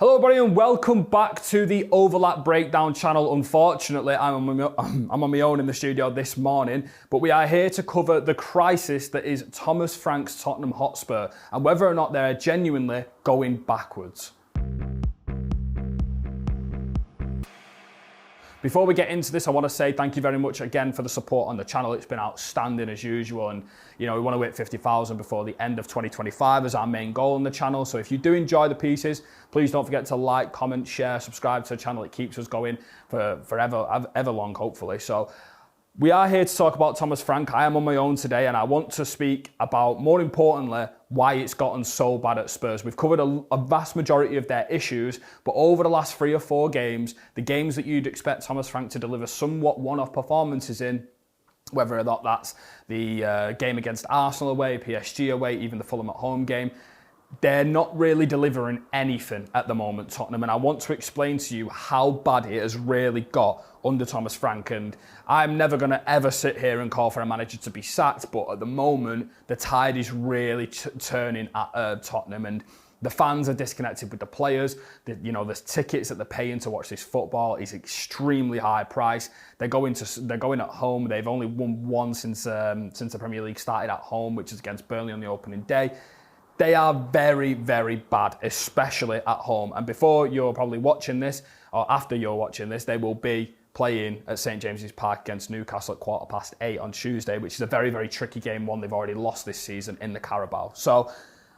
Hello everybody and welcome back to the Overlap Breakdown channel. Unfortunately, I'm on my own in the studio this morning, but we are here to cover the crisis that is Thomas Frank's Tottenham Hotspur and whether or not they're genuinely going backwards. Before we get into this, I want to say thank you very much again for the support on the channel. It's been outstanding as usual, and we want to hit 50,000 before the end of 2025 as our main goal on the channel. So if you do enjoy the pieces, please don't forget to like, comment, share, subscribe to the channel. It keeps us going for forever, ever long, hopefully. So we are here to talk about Thomas Frank. I am on my own today, and I want to speak about, more importantly, why it's gotten so bad at Spurs. We've covered a vast majority of their issues, but over the last 3 or 4 games, the games that you'd expect Thomas Frank to deliver somewhat one-off performances in, whether or not that's the game against Arsenal away, PSG away, even the Fulham at home game, they're not really delivering anything at the moment, Tottenham, and I want to explain to you how bad it has really got under Thomas Frank. And I'm never going to ever sit here and call for a manager to be sacked, but at the moment, the tide is really turning at Tottenham, and the fans are disconnected with the players. There's tickets that they're paying to watch this football is extremely high price. They're going at home. They've only won one since the Premier League started at home, which is against Burnley on the opening day. They are very, very bad, especially at home. And before you're probably watching this, or after you're watching this, they will be playing at St James's Park against Newcastle at 8:15 on Tuesday, which is a very, very tricky game, one they've already lost this season in the Carabao. So I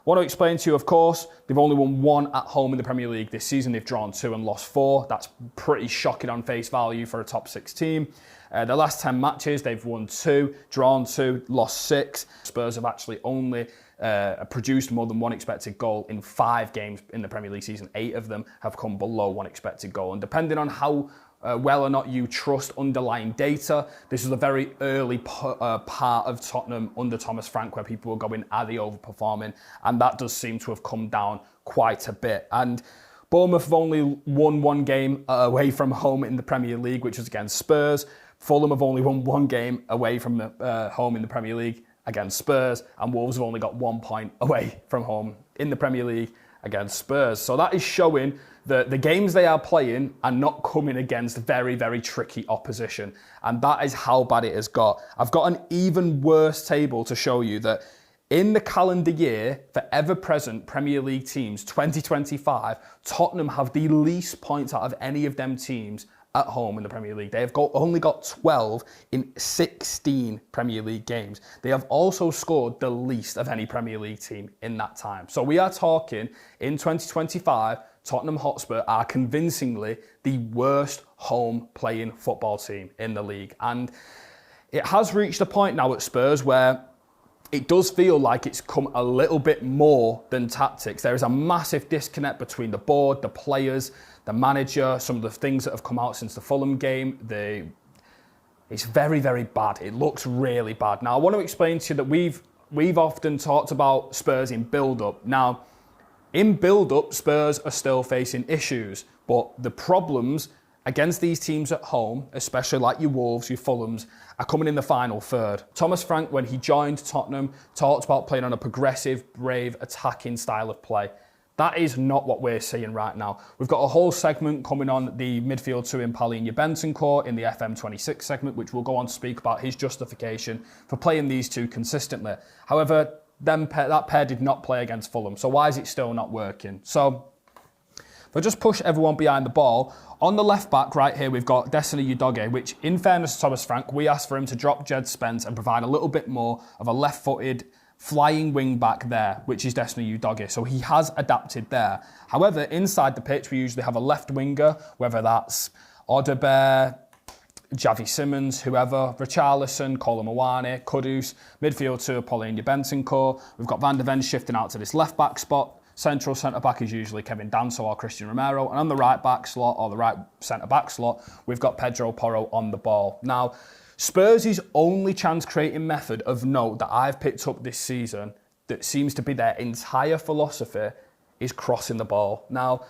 want to explain to you, of course, they've only won 1 at home in the Premier League this season. They've drawn 2 and lost 4. That's pretty shocking on face value for a top 6 team. The last 10 matches, they've won 2, drawn 2, lost 6. Spurs have actually only produced more than 1 expected goal in 5 games in the Premier League season. 8 of them have come below 1 expected goal. And depending on how well or not you trust underlying data, this was a very early part of Tottenham under Thomas Frank where people were going, are they overperforming? And that does seem to have come down quite a bit. And Bournemouth have only won 1 game away from home in the Premier League, which was against Spurs. Fulham have only won 1 game away from home in the Premier League against Spurs, and Wolves have only got 1 point away from home in the Premier League against Spurs. So that is showing that the games they are playing are not coming against very, very tricky opposition. And that is how bad it has got. I've got an even worse table to show you that in the calendar year for ever-present Premier League teams, 2025, Tottenham have the least points out of any of them teams at home in the Premier League. They have only got 12 in 16 Premier League games. They have also scored the least of any Premier League team in that time. So we are talking, in 2025, Tottenham Hotspur are convincingly the worst home playing football team in the league. And it has reached a point now at Spurs where it does feel like it's come a little bit more than tactics. There is a massive disconnect between the board, the players, the manager, some of the things that have come out since the Fulham game. It's very, very bad. It looks really bad. Now, I want to explain to you that we've often talked about Spurs in build-up. Now, in build-up, Spurs are still facing issues, but the problems against these teams at home, especially like your Wolves, your Fulhams, are coming in the final third. Thomas Frank, when he joined Tottenham, talked about playing on a progressive, brave, attacking style of play. That is not what we're seeing right now. We've got a whole segment coming on the midfield two in Paulinho Bentancur in the FM26 segment, which we'll go on to speak about his justification for playing these two consistently. However, that pair did not play against Fulham, so why is it still not working? So if I just push everyone behind the ball, on the left back right here, we've got Destiny Udogie, which in fairness to Thomas Frank, we asked for him to drop Jed Spence and provide a little bit more of a left-footed flying wing back there, which is Destiny Udogie. So he has adapted there. However, inside the pitch, we usually have a left winger, whether that's Odebear, Javi Simmons, whoever, Richarlison, Kolo Muani, Kudus, midfield two, Paulinho Bentancur. We've got Van de Ven shifting out to this left back spot. Central centre-back is usually Kevin Danso or Christian Romero. And on the right-back slot, or the right centre-back slot, we've got Pedro Porro on the ball. Now, Spurs' only chance-creating method of note that I've picked up this season that seems to be their entire philosophy is crossing the ball. Now,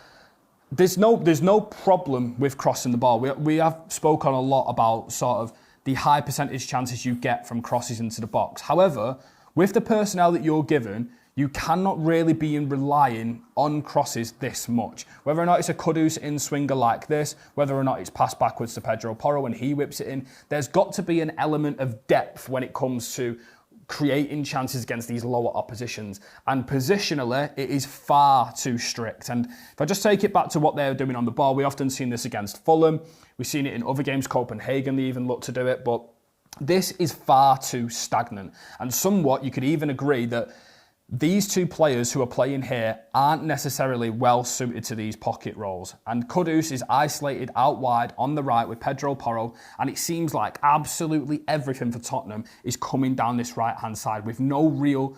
there's no problem with crossing the ball. We have spoken a lot about sort of the high percentage chances you get from crosses into the box. However, with the personnel that you're given, you cannot really be relying on crosses this much. Whether or not it's a Kudus in swinger like this, whether or not it's passed backwards to Pedro Porro and he whips it in, there's got to be an element of depth when it comes to creating chances against these lower oppositions. And positionally, it is far too strict. And if I just take it back to what they're doing on the ball, we often seen this against Fulham. We've seen it in other games, Copenhagen, they even look to do it. But this is far too stagnant. And somewhat, you could even agree that these two players who are playing here aren't necessarily well suited to these pocket roles. And Kudus is isolated out wide on the right with Pedro Porro, and it seems like absolutely everything for Tottenham is coming down this right-hand side with no real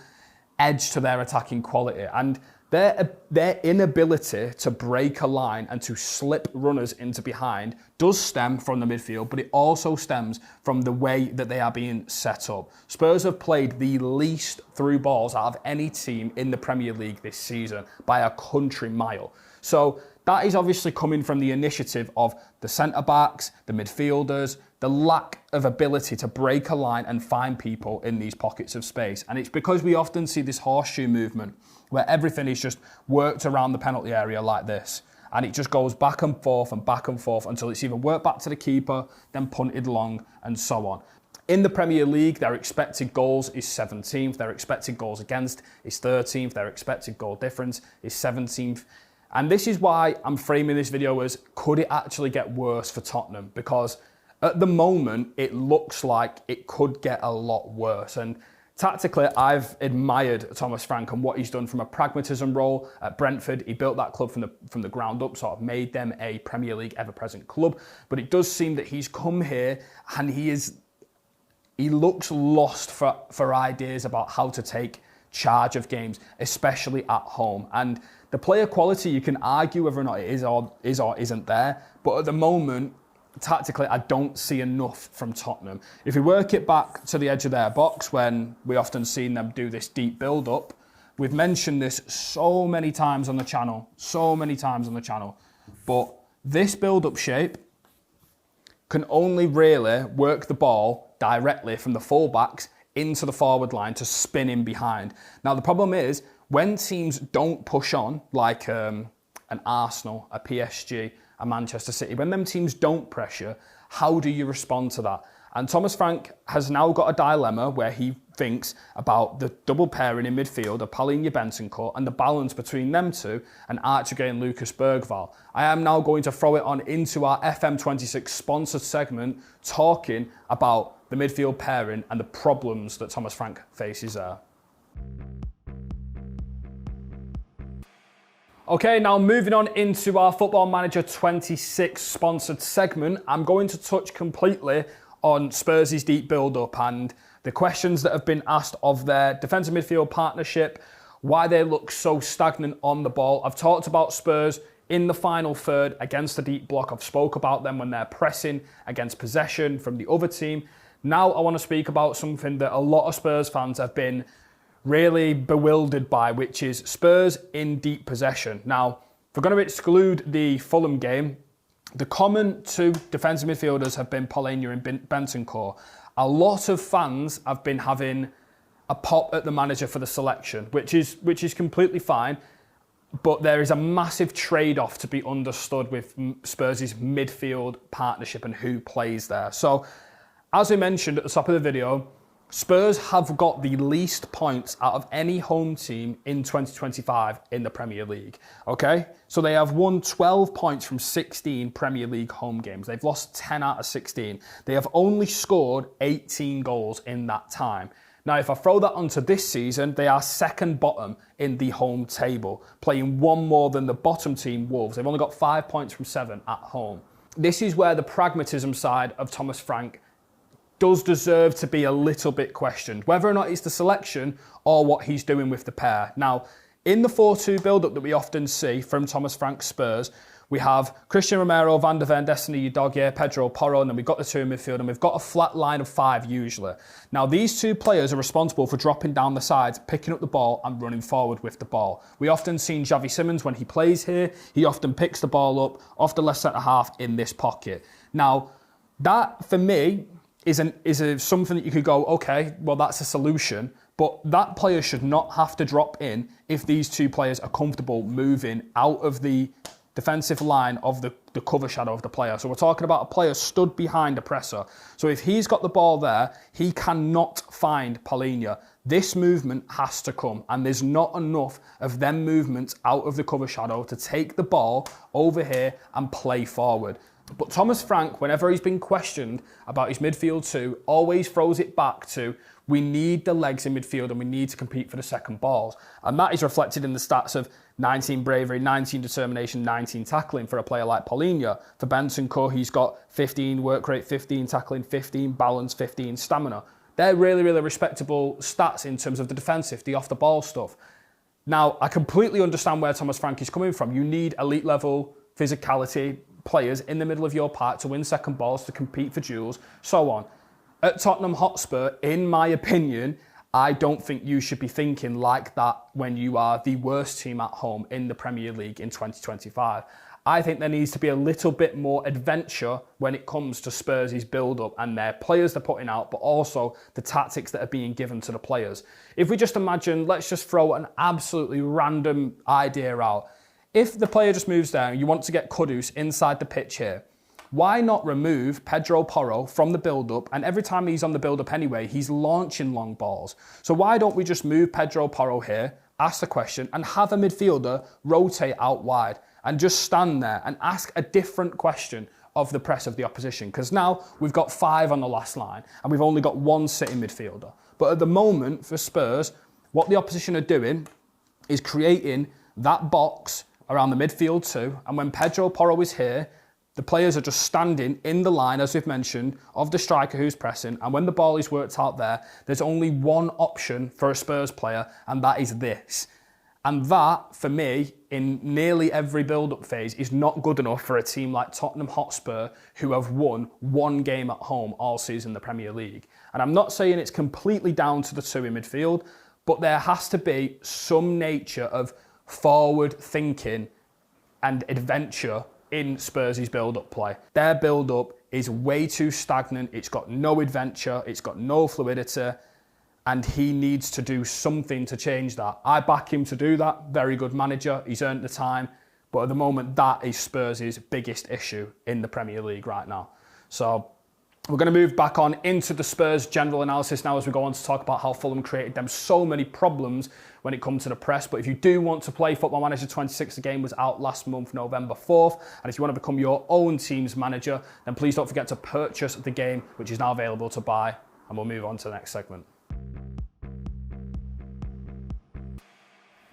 edge to their attacking quality. And their inability to break a line and to slip runners into behind does stem from the midfield, but it also stems from the way that they are being set up. Spurs have played the least through balls out of any team in the Premier League this season by a country mile. So that is obviously coming from the initiative of the centre-backs, the midfielders, the lack of ability to break a line and find people in these pockets of space. And it's because we often see this horseshoe movement where everything is just worked around the penalty area like this. And it just goes back and forth until it's either worked back to the keeper, then punted long, and so on. In the Premier League, their expected goals is 17th, their expected goals against is 13th, their expected goal difference is 17th. And this is why I'm framing this video as, could it actually get worse for Tottenham? Because at the moment, it looks like it could get a lot worse. And tactically, I've admired Thomas Frank and what he's done from a pragmatism role at Brentford. He built that club from the ground up, sort of made them a Premier League ever-present club. But it does seem that he's come here and he looks lost for ideas about how to take charge of games, especially at home. And the player quality, you can argue whether or not it is or isn't there. But at the moment, tactically, I don't see enough from Tottenham. If we work it back to the edge of their box, when we often seen them do this deep build-up, we've mentioned this so many times on the channel, but this build-up shape can only really work the ball directly from the full-backs into the forward line to spin in behind. Now, the problem is, when teams don't push on, like an Arsenal, a PSG, a Manchester City, when them teams don't pressure, how do you respond to that? And Thomas Frank has now got a dilemma where he thinks about the double pairing in midfield of Palhinha Bentancur and the balance between them two and Archegay and Lucas Bergvall. I am now going to throw it on into our FM26 sponsored segment, talking about the midfield pairing and the problems that Thomas Frank faces there. Okay, now moving on into our Football Manager 26 sponsored segment, I'm going to touch completely on Spurs' deep build-up and the questions that have been asked of their defensive midfield partnership, why they look so stagnant on the ball. I've talked about Spurs in the final third against the deep block. I've spoke about them when they're pressing against possession from the other team. Now I want to speak about something that a lot of Spurs fans have been really bewildered by, which is Spurs in deep possession. Now, if we're going to exclude the Fulham game, the common two defensive midfielders have been Palhinha and Bentancur. A lot of fans have been having a pop at the manager for the selection, which is completely fine, but there is a massive trade-off to be understood with Spurs' midfield partnership and who plays there. So, as we mentioned at the top of the video, Spurs have got the least points out of any home team in 2025 in the Premier League, okay? So they have won 12 points from 16 Premier League home games. They've lost 10 out of 16. They have only scored 18 goals in that time. Now, if I throw that onto this season, they are second bottom in the home table, playing one more than the bottom team, Wolves. They've only got 5 points from 7 at home. This is where the pragmatism side of Thomas Frank does deserve to be a little bit questioned, whether or not it's the selection or what he's doing with the pair. Now, in the 4-2 build-up that we often see from Thomas Frank's Spurs, we have Christian Romero, Van der Ven, Destiny Udogie, Pedro Porro, and then we've got the two in midfield, and we've got a flat line of 5 usually. Now, these two players are responsible for dropping down the sides, picking up the ball and running forward with the ball. We often seen Xavi Simons, when he plays here, he often picks the ball up off the left centre-half in this pocket. Now, that, for me, is something that you could go, okay, well, that's a solution. But that player should not have to drop in if these two players are comfortable moving out of the defensive line of the cover shadow of the player. So we're talking about a player stood behind a presser. So if he's got the ball there, he cannot find Palhinha. This movement has to come, and there's not enough of them movements out of the cover shadow to take the ball over here and play forward. But Thomas Frank, whenever he's been questioned about his midfield two, always throws it back to, we need the legs in midfield and we need to compete for the second balls. And that is reflected in the stats of 19 bravery, 19 determination, 19 tackling for a player like Palhinha. For Bentancur, he's got 15 work rate, 15 tackling, 15 balance, 15 stamina. They're really, really respectable stats in terms of the defensive, the off-the-ball stuff. Now, I completely understand where Thomas Frank is coming from. You need elite level physicality players in the middle of your park to win second balls, to compete for duels, so on. At Tottenham Hotspur, in my opinion, I don't think you should be thinking like that when you are the worst team at home in the Premier League in 2025. I think there needs to be a little bit more adventure when it comes to Spurs' build-up and their players they're putting out, but also the tactics that are being given to the players. If we just imagine, let's just throw an absolutely random idea out. If the player just moves down, you want to get Kudus inside the pitch here, why not remove Pedro Porro from the build-up? And every time he's on the build-up anyway, he's launching long balls. So why don't we just move Pedro Porro here, ask the question, and have a midfielder rotate out wide and just stand there and ask a different question of the press of the opposition? Because now we've got 5 on the last line and we've only got 1 sitting midfielder. But at the moment for Spurs, what the opposition are doing is creating that box around the midfield too. And when Pedro Porro is here, the players are just standing in the line, as we've mentioned, of the striker who's pressing. And when the ball is worked out there, there's only one option for a Spurs player, and that is this. And that, for me, in nearly every build-up phase, is not good enough for a team like Tottenham Hotspur, who have won 1 game at home all season in the Premier League. And I'm not saying it's completely down to the 2 in midfield, but there has to be some nature of forward thinking and adventure in Spurs' build-up play. Their build-up is way too stagnant. It's got no adventure. It's got no fluidity. And he needs to do something to change that. I back him to do that. Very good manager. He's earned the time. But at the moment, that is Spurs' biggest issue in the Premier League right now. So we're going to move back on into the Spurs general analysis now as we go on to talk about how Fulham created them so many problems when it comes to the press. But if you do want to play Football Manager 26, the game was out last month, November 4th. And if you want to become your own team's manager, then please don't forget to purchase the game, which is now available to buy. And we'll move on to the next segment.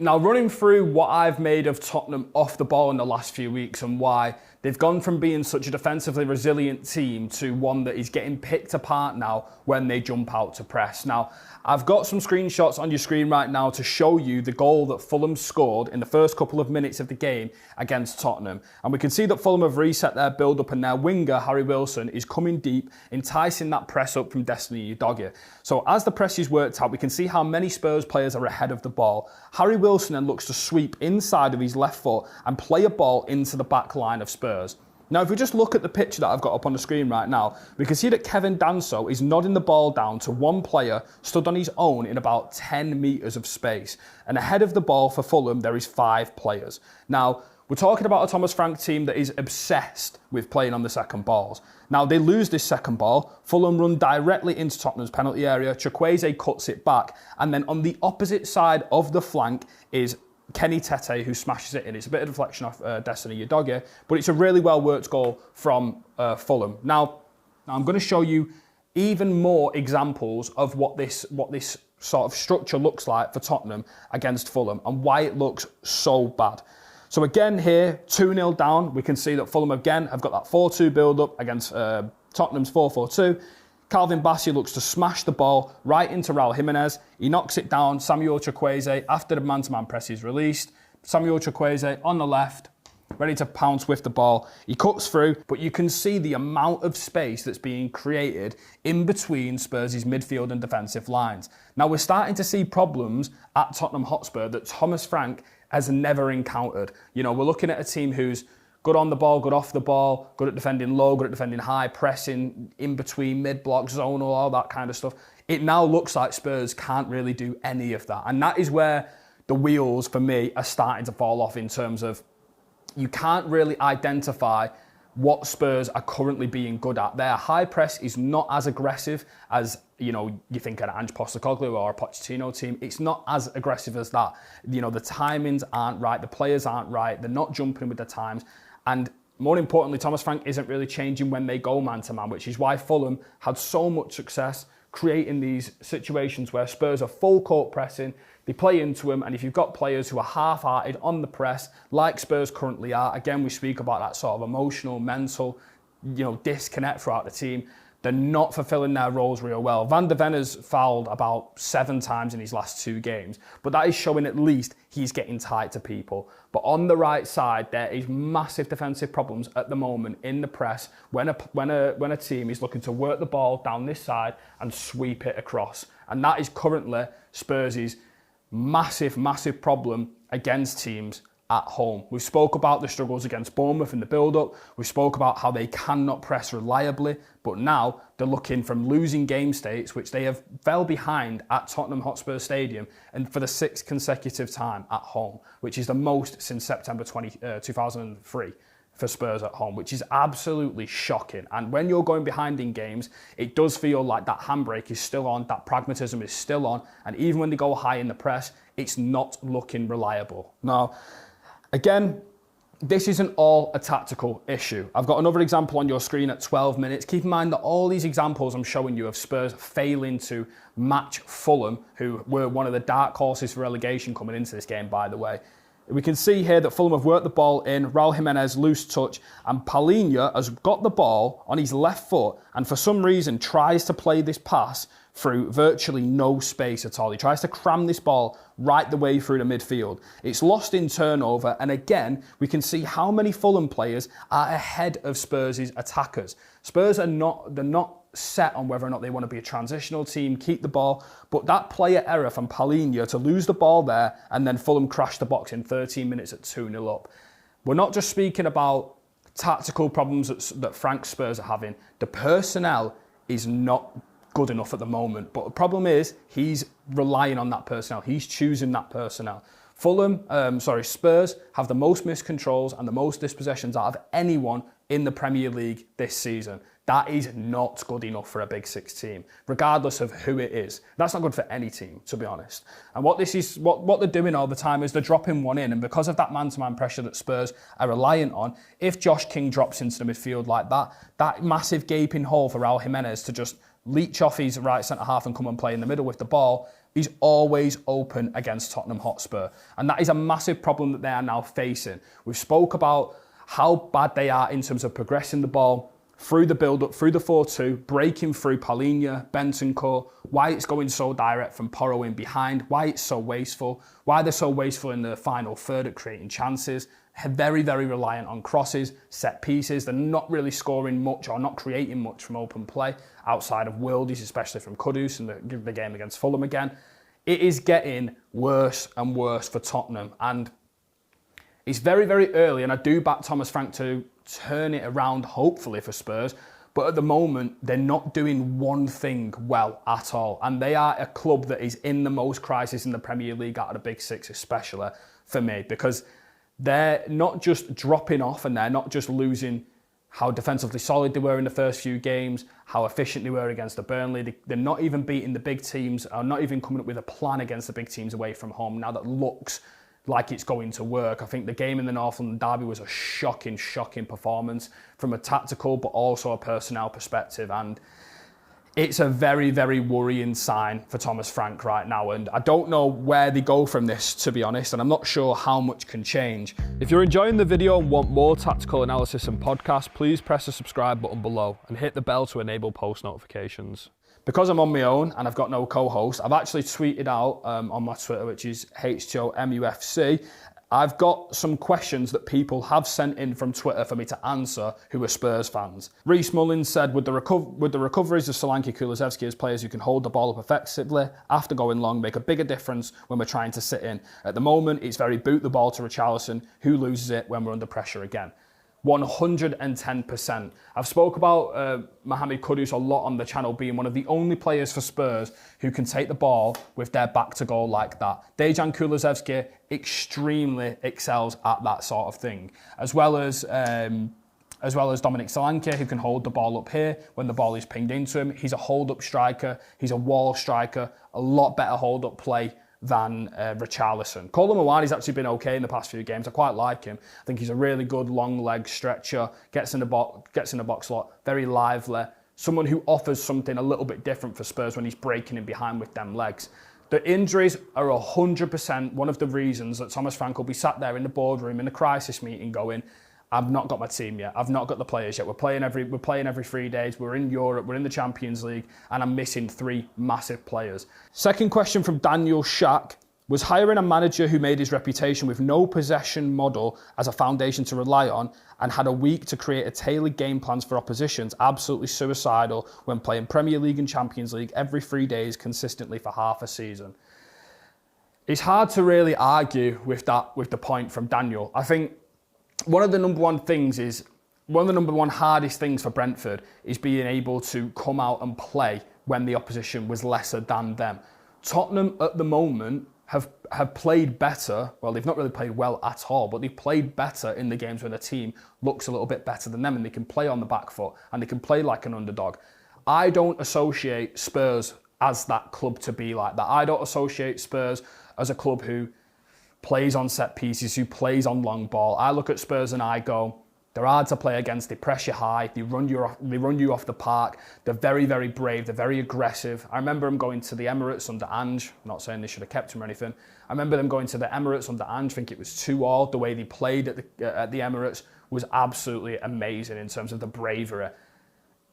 Now, running through what I've made of Tottenham off the ball in the last few weeks and why they've gone from being such a defensively resilient team to one that is getting picked apart now when they jump out to press. Now, I've got some screenshots on your screen right now to show you the goal that Fulham scored in the first couple of minutes of the game against Tottenham. And we can see that Fulham have reset their build-up and their winger, Harry Wilson, is coming deep, enticing that press up from Destiny Udogie. So as the press is worked out, we can see how many Spurs players are ahead of the ball. Harry Wilson then looks to sweep inside of his left foot and play a ball into the back line of Spurs. Now, if we just look at the picture that I've got up on the screen right now, we can see that Kevin Danso is nodding the ball down to one player stood on his own in about 10 metres of space. And ahead of the ball for Fulham, there is 5 players. Now, we're talking about a Thomas Frank team that is obsessed with playing on the second balls. Now, they lose this second ball. Fulham run directly into Tottenham's penalty area. Chukwueze cuts it back. And then on the opposite side of the flank is Kenny Tete, who smashes it in. It's a bit of deflection off Destiny Udogie, but it's a really well-worked goal from Fulham. Now, I'm going to show you even more examples of what this sort of structure looks like for Tottenham against Fulham and why it looks so bad. So again here, 2-0 down, we can see that Fulham again have got that 4-2 build-up against Tottenham's 4-4-2. Calvin Bassey looks to smash the ball right into Raul Jimenez. He knocks it down. Samuel Chukwueze, after the man-to-man press is released. Samuel Chukwueze on the left, ready to pounce with the ball. He cuts through, but you can see the amount of space that's being created in between Spurs' midfield and defensive lines. Now, we're starting to see problems at Tottenham Hotspur that Thomas Frank has never encountered. You know, we're looking at a team who's Good on the ball, good off the ball, good at defending low, good at defending high, pressing, in between, mid-block, zonal, all that kind of stuff. It now looks like Spurs can't really do any of that. And that is where the wheels, for me, are starting to fall off in terms of you can't really identify what Spurs are currently being good at. Their high press is not as aggressive as, you think an Ange Postecoglou or a Pochettino team. It's not as aggressive as that. The timings aren't right. The players aren't right. They're not jumping with the times. And more importantly, Thomas Frank isn't really changing when they go man-to-man, which is why Fulham had so much success creating these situations where Spurs are full court pressing, they play into them, and if you've got players who are half-hearted on the press, like Spurs currently are, again, we speak about that sort of emotional, mental, disconnect throughout the team. They're not fulfilling their roles real well. Van der Venne's fouled about 7 times in his last 2 games, but that is showing at least he's getting tight to people. But on the right side, there is massive defensive problems at the moment in the press when a team is looking to work the ball down this side and sweep it across. And that is currently Spurs' massive, massive problem against teams at home. We spoke about the struggles against Bournemouth in the build-up. We spoke about how they cannot press reliably, but now they're looking from losing game states, which they have fell behind at Tottenham Hotspur Stadium, and for the 6th consecutive time at home, which is the most since September 2003 for Spurs at home, which is absolutely shocking. And when you're going behind in games, it does feel like that handbrake is still on, that pragmatism is still on, and even when they go high in the press, it's not looking reliable. Now, again, this isn't all a tactical issue. I've got another example on your screen at 12 minutes. Keep in mind that all these examples I'm showing you of Spurs failing to match Fulham, who were one of the dark horses for relegation coming into this game, by the way. We can see here that Fulham have worked the ball in, Raul Jimenez loose touch, and Palhinha has got the ball on his left foot and for some reason tries to play this pass through virtually no space at all. He tries to cram this ball right the way through the midfield. It's lost in turnover, and again, we can see how many Fulham players are ahead of Spurs' attackers. Spurs are not set on whether or not they want to be a transitional team, keep the ball, but that player error from Palhinha to lose the ball there and then Fulham crash the box in 13 minutes at 2-0 up. We're not just speaking about tactical problems that Frank's Spurs are having. The personnel is not good enough at the moment, but the problem is he's relying on that personnel. He's choosing that personnel. Spurs have the most missed controls and the most dispossessions out of anyone in the Premier League this season. That is not good enough for a Big Six team, regardless of who it is. That's not good for any team, to be honest. And what they're doing all the time is they're dropping one in, and because of that man-to-man pressure that Spurs are reliant on, if Josh King drops into the midfield like that, that massive gaping hole for Raul Jimenez to just leech off his right centre-half and come and play in the middle with the ball, he's always open against Tottenham Hotspur. And that is a massive problem that they are now facing. We've spoke about how bad they are in terms of progressing the ball through the build-up, through the 4-2, breaking through Palhinha, Bentancur, why it's going so direct from Porro in behind, why it's so wasteful, why they're so wasteful in the final third at creating chances. Very, very reliant on crosses, set pieces. They're not really scoring much or not creating much from open play outside of worldies, especially from Kudus in the game against Fulham again. It is getting worse and worse for Tottenham, and it's very, very early, and I do back Thomas Frank to turn it around, hopefully, for Spurs. But at the moment, they're not doing one thing well at all. And they are a club that is in the most crisis in the Premier League out of the Big Six, especially for me, because they're not just dropping off and they're not just losing how defensively solid they were in the first few games, how efficient they were against the Burnley. They're not even beating the big teams, or not even coming up with a plan against the big teams away from home. Now that looks like it's going to work. I think the game in the North London derby was a shocking, shocking performance from a tactical but also a personnel perspective, and it's a very, very worrying sign for Thomas Frank right now, and I don't know where they go from this, to be honest, and I'm not sure how much can change. If you're enjoying the video and want more tactical analysis and podcasts, please press the subscribe button below and hit the bell to enable post notifications. Because I'm on my own and I've got no co-host, I've actually tweeted out on my Twitter, which is HTOMUFC, I've got some questions that people have sent in from Twitter for me to answer who are Spurs fans. Reece Mullins said, would the recoveries of Solanke, Kulusevski as players who can hold the ball up effectively after going long make a bigger difference when we're trying to sit in? At the moment, it's very boot the ball to Richarlison, who loses it when we're under pressure again. 110%. I've spoke about Mohamed Kudus a lot on the channel being one of the only players for Spurs who can take the ball with their back to goal like that. Dejan Kulusevski extremely excels at that sort of thing, as well as Dominic Solanke, who can hold the ball up here when the ball is pinged into him. He's a hold-up striker. He's a wall striker. A lot better hold-up play than Richarlison. Kolo Muani's actually been okay in the past few games. I quite like him. I think he's a really good long leg stretcher, gets in the box slot, very lively. Someone who offers something a little bit different for Spurs when he's breaking in behind with them legs. The injuries are 100% one of the reasons that Thomas Frank will be sat there in the boardroom in a crisis meeting going, I've not got my team yet. I've not got the players yet. We're playing every 3 days. We're in Europe. We're in the Champions League, and I'm missing 3 massive players. Second question from Daniel Shack. Was hiring a manager who made his reputation with no possession model as a foundation to rely on and had a week to create a tailored game plans for oppositions absolutely suicidal when playing Premier League and Champions League every 3 days consistently for half a season? It's hard to really argue with the point from Daniel. I think one of the number one hardest things for Brentford is being able to come out and play when the opposition was lesser than them. Tottenham at the moment have played better. Well, they've not really played well at all, but they've played better in the games when the team looks a little bit better than them and they can play on the back foot and they can play like an underdog. I don't associate Spurs as that club to be like that. I don't associate Spurs as a club who plays on set pieces, who plays on long ball. I look at Spurs and I go, they're hard to play against, they press you high, they run you off the park, they're very, very brave, they're very aggressive. I remember them going to the Emirates under Ange, I'm not saying they should have kept him or anything. I remember them going to the Emirates under Ange, I think it was 2-2, the way they played at the Emirates was absolutely amazing in terms of the bravery.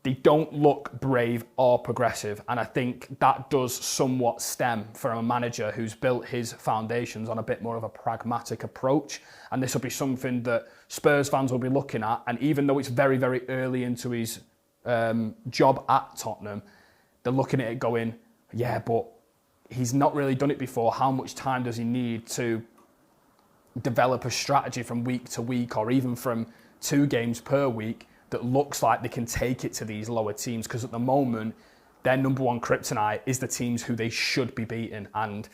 They don't look brave or progressive, and I think that does somewhat stem from a manager who's built his foundations on a bit more of a pragmatic approach, and this will be something that Spurs fans will be looking at, and even though it's very, very early into his job at Tottenham, they're looking at it going, yeah, but he's not really done it before. How much time does he need to develop a strategy from week to week or even from 2 games per week that looks like they can take it to these lower teams? Because at the moment, their number one kryptonite is the teams who they should be beating. And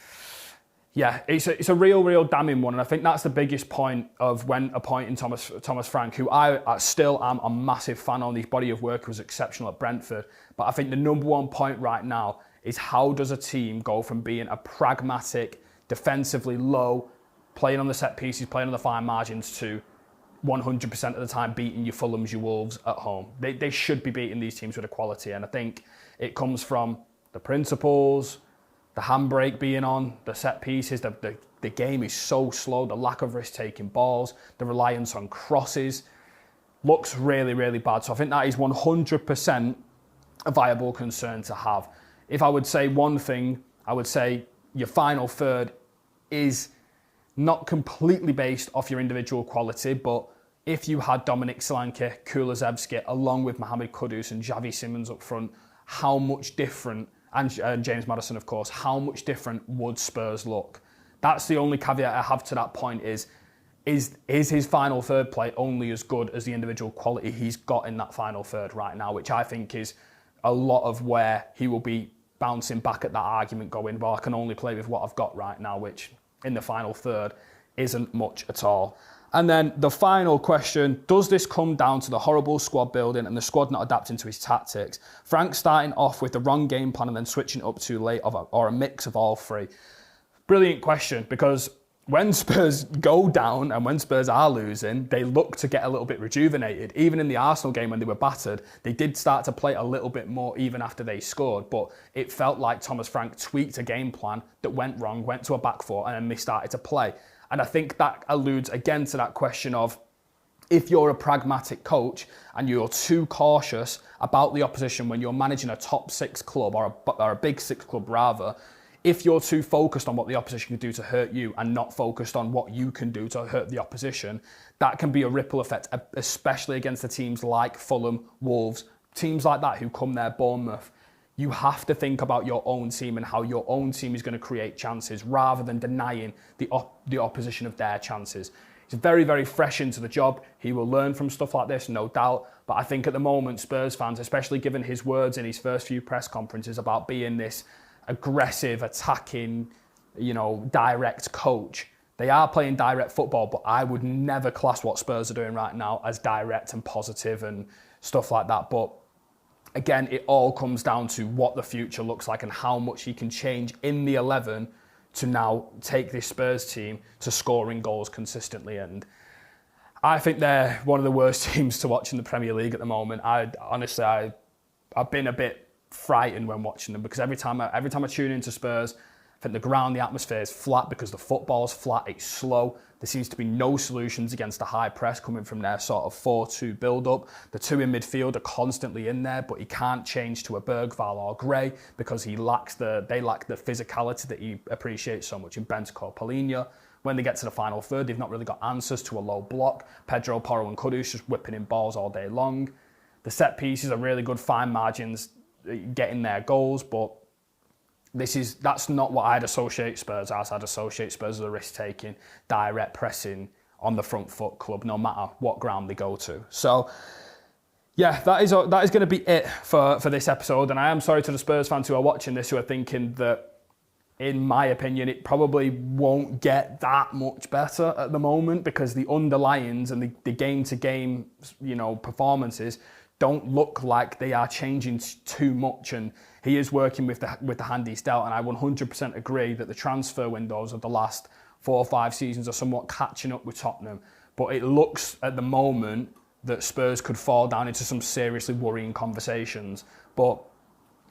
yeah, it's a real damning one. And I think that's the biggest point of when appointing Thomas Frank, who I still am a massive fan on. His body of work was exceptional at Brentford. But I think the number one point right now is how does a team go from being a pragmatic, defensively low, playing on the set pieces, playing on the fine margins to 100% of the time beating your Fulhams, your Wolves at home. They should be beating these teams with a quality, and I think it comes from the principles, the handbrake being on, the set pieces, the game is so slow, the lack of risk-taking balls, the reliance on crosses looks really, really bad. So I think that is 100% a viable concern to have. If I would say one thing, I would say your final third is not completely based off your individual quality, but if you had Dominic Solanke, Kulusevski, along with Mohamed Kudus and Xavi Simons up front, how much different, and James Maddison, of course, how much different would Spurs look? That's the only caveat I have to that point is his final third play only as good as the individual quality he's got in that final third right now, which I think is a lot of where he will be bouncing back at that argument going, well, I can only play with what I've got right now, which in the final third isn't much at all. And then the final question, does this come down to the horrible squad building and the squad not adapting to his tactics? Frank starting off with the wrong game plan and then switching it up too late, or a mix of all three? Brilliant question, because when Spurs go down and when Spurs are losing, they look to get a little bit rejuvenated. Even in the Arsenal game when they were battered, they did start to play a little bit more even after they scored, but it felt like Thomas Frank tweaked a game plan that went wrong, went to a back four, and then they started to play. And I think that alludes again to that question of, if you're a pragmatic coach and you're too cautious about the opposition when you're managing a top 6 club, or a big 6 club rather, if you're too focused on what the opposition can do to hurt you and not focused on what you can do to hurt the opposition, that can be a ripple effect, especially against the teams like Fulham, Wolves, teams like that who come there, Bournemouth. You have to think about your own team and how your own team is going to create chances rather than denying the opposition of their chances. He's very, very fresh into the job. He will learn from stuff like this, no doubt. But I think at the moment, Spurs fans, especially given his words in his first few press conferences about being this aggressive, attacking, direct coach, they are playing direct football, but I would never class what Spurs are doing right now as direct and positive and stuff like that. But again, it all comes down to what the future looks like and how much he can change in the 11 to now take this Spurs team to scoring goals consistently. And I think they're one of the worst teams to watch in the Premier League at the moment. I've been a bit frightened when watching them, because every time I tune into Spurs, I think the ground, the atmosphere is flat because the football's flat, it's slow. There seems to be no solutions against a high press coming from their sort of 4-2 build-up. The two in midfield are constantly in there, but he can't change to a Bergvall or Gray because they lack the physicality that he appreciates so much in Bentancur, Palhinha. When they get to the final third, they've not really got answers to a low block. Pedro Porro and Kudus just whipping in balls all day long. The set pieces are really good, fine margins, getting their goals, but that's not what I'd associate Spurs as. I'd associate Spurs as a risk-taking, direct pressing, on the front foot club, no matter what ground they go to. So, yeah, that is going to be it for this episode. And I am sorry to the Spurs fans who are watching this, who are thinking that, in my opinion, it probably won't get that much better at the moment, because the underlyings and the game-to-game, performances don't look like they are changing too much. And he is working with the hand he's dealt, and I 100% agree that the transfer windows of the last 4 or 5 seasons are somewhat catching up with Tottenham. But it looks at the moment that Spurs could fall down into some seriously worrying conversations. But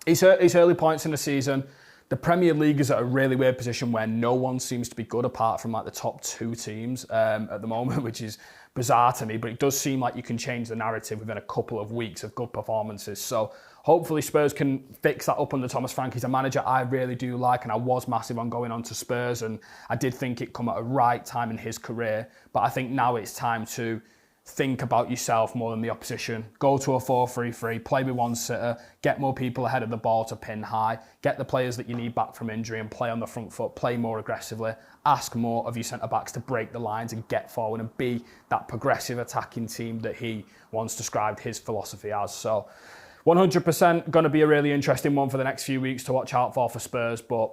it's early points in the season. The Premier League is at a really weird position where no one seems to be good apart from the top 2 teams at the moment, which is bizarre to me, but it does seem like you can change the narrative within a couple of weeks of good performances. So hopefully Spurs can fix that up under Thomas Frank. He's a manager I really do like, and I was massive on going on to Spurs, and I did think it come at a right time in his career. But I think now it's time to think about yourself more than the opposition. Go to a 4-3-3, play with one sitter, get more people ahead of the ball to pin high, get the players that you need back from injury and play on the front foot, play more aggressively, ask more of your centre-backs to break the lines and get forward and be that progressive attacking team that he once described his philosophy as. So 100% going to be a really interesting one for the next few weeks to watch out for Spurs, but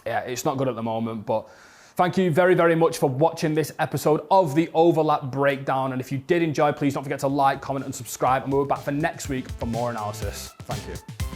yeah, it's not good at the moment. But thank you very, very much for watching this episode of the Overlap Breakdown. And if you did enjoy, please don't forget to like, comment and subscribe. And we'll be back for next week for more analysis. Thank you.